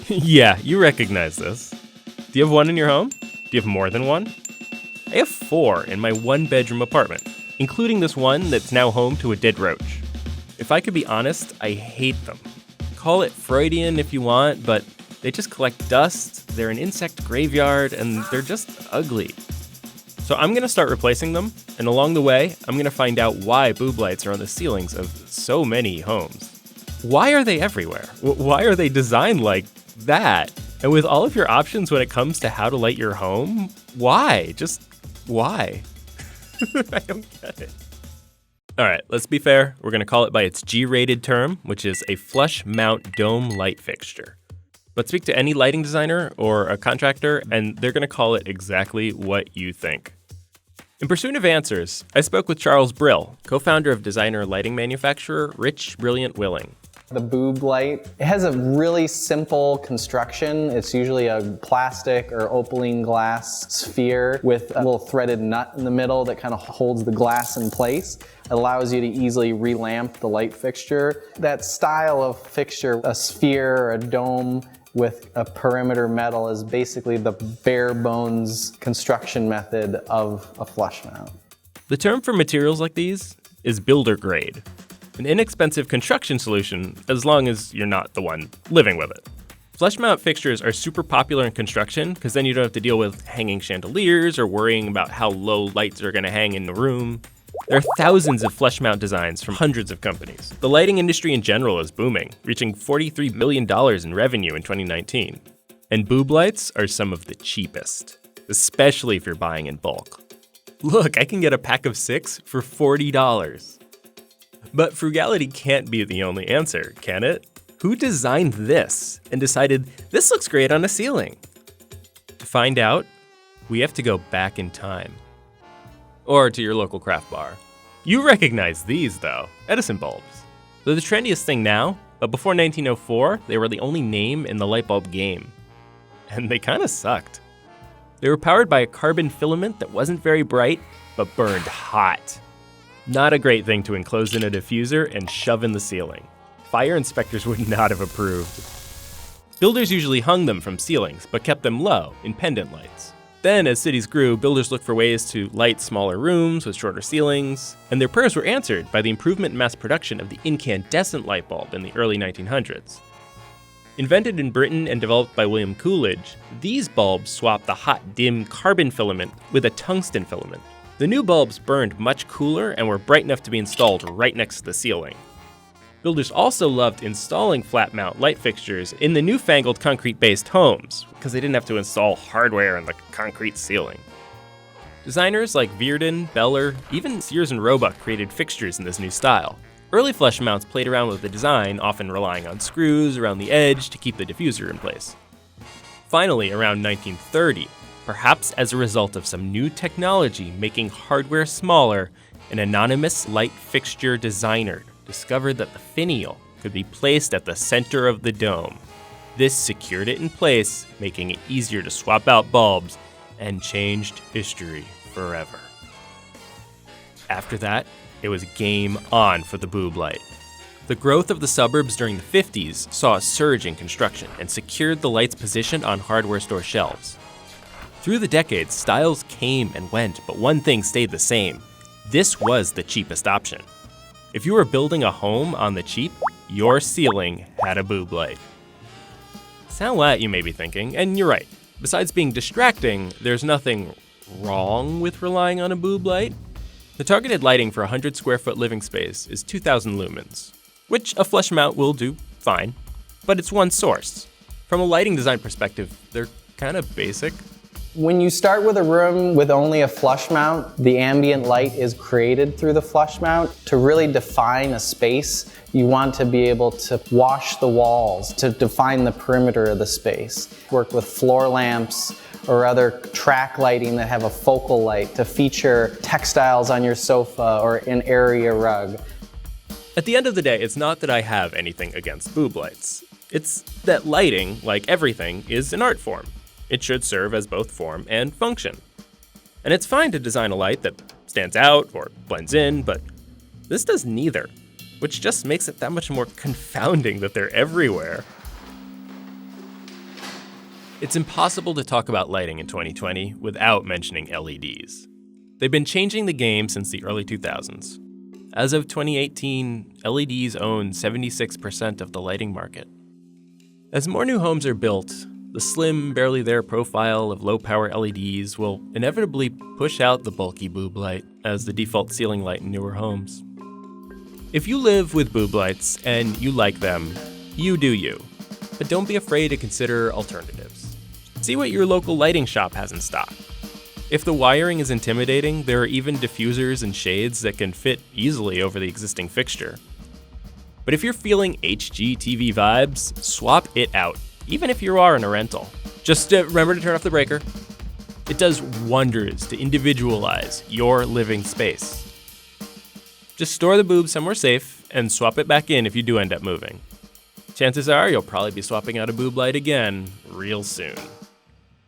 Yeah, you recognize this. Do you have one in your home? Do you have more than one? I have 4 in my 1-bedroom apartment, including this one that's now home to a dead roach. If I could be honest, I hate them. Call it Freudian if you want, but they just collect dust, they're an insect graveyard, and they're just ugly. So I'm going to start replacing them, and along the way, I'm going to find out why boob lights are on the ceilings of so many homes. Why are they everywhere? Why are they designed like that? And with all of your options when it comes to how to light your home, why? Just why? I don't get it. All right, let's be fair. We're going to call it by its G-rated term, which is a flush mount dome light fixture. But speak to any lighting designer or a contractor, and they're going to call it exactly what you think. In pursuit of answers, I spoke with Charles Brill, co-founder of designer lighting manufacturer Rich Brilliant Willing. The Boob Light, it has a really simple construction. It's usually a plastic or opaline glass sphere with a little threaded nut in the middle that kind of holds the glass in place. It allows you to easily relamp the light fixture. That style of fixture, a sphere or a dome with a perimeter metal, is basically the bare bones construction method of a flush mount. The term for materials like these is builder grade. An inexpensive construction solution as long as you're not the one living with it. Flush mount fixtures are super popular in construction because then you don't have to deal with hanging chandeliers or worrying about how low lights are going to hang in the room. There are thousands of flush mount designs from hundreds of companies. The lighting industry in general is booming, reaching $43 million in revenue in 2019. And boob lights are some of the cheapest, especially if you're buying in bulk. Look, I can get a pack of 6 for $40. But frugality can't be the only answer, can it? Who designed this and decided this looks great on a ceiling? To find out, we have to go back in time. Or to your local craft bar. You recognize these, though, Edison bulbs. They're the trendiest thing now, but before 1904, they were the only name in the light bulb game. And they kind of sucked. They were powered by a carbon filament that wasn't very bright, but burned hot. Not a great thing to enclose in a diffuser and shove in the ceiling. Fire inspectors would not have approved. Builders usually hung them from ceilings, but kept them low in pendant lights. Then, as cities grew, builders looked for ways to light smaller rooms with shorter ceilings, and their prayers were answered by the improvement in mass production of the incandescent light bulb in the early 1900s. Invented in Britain and developed by William Coolidge, these bulbs swapped the hot, dim carbon filament with a tungsten filament. The new bulbs burned much cooler and were bright enough to be installed right next to the ceiling. Builders also loved installing flat mount light fixtures in the newfangled concrete-based homes because they didn't have to install hardware in the concrete ceiling. Designers like Vierden, Beller, even Sears and Roebuck created fixtures in this new style. Early flush mounts played around with the design, often relying on screws around the edge to keep the diffuser in place. Finally, around 1930, perhaps as a result of some new technology making hardware smaller, an anonymous light fixture designer discovered that the finial could be placed at the center of the dome. This secured it in place, making it easier to swap out bulbs, and changed history forever. After that, it was game on for the boob light. The growth of the suburbs during the 50s saw a surge in construction and secured the light's position on hardware store shelves. Through the decades, styles came and went, but one thing stayed the same. This was the cheapest option. If you were building a home on the cheap, your ceiling had a boob light. Sound what, you may be thinking, and you're right. Besides being distracting, there's nothing wrong with relying on a boob light. The targeted lighting for a 100 square foot living space is 2,000 lumens, which a flush mount will do fine, but it's one source. From a lighting design perspective, they're kind of basic. When you start with a room with only a flush mount, the ambient light is created through the flush mount. To really define a space, you want to be able to wash the walls to define the perimeter of the space. Work with floor lamps or other track lighting that have a focal light to feature textiles on your sofa or an area rug. At the end of the day, it's not that I have anything against boob lights. It's that lighting, like everything, is an art form. It should serve as both form and function. And it's fine to design a light that stands out or blends in, but this does neither, which just makes it that much more confounding that they're everywhere. It's impossible to talk about lighting in 2020 without mentioning LEDs. They've been changing the game since the early 2000s. As of 2018, LEDs own 76% of the lighting market. As more new homes are built, the slim, barely there profile of low-power LEDs will inevitably push out the bulky boob light as the default ceiling light in newer homes. If you live with boob lights and you like them, you do you. But don't be afraid to consider alternatives. See what your local lighting shop has in stock. If the wiring is intimidating, there are even diffusers and shades that can fit easily over the existing fixture. But if you're feeling HGTV vibes, swap it out, even if you are in a rental. Just remember to turn off the breaker. It does wonders to individualize your living space. Just store the boob somewhere safe and swap it back in if you do end up moving. Chances are you'll probably be swapping out a boob light again real soon.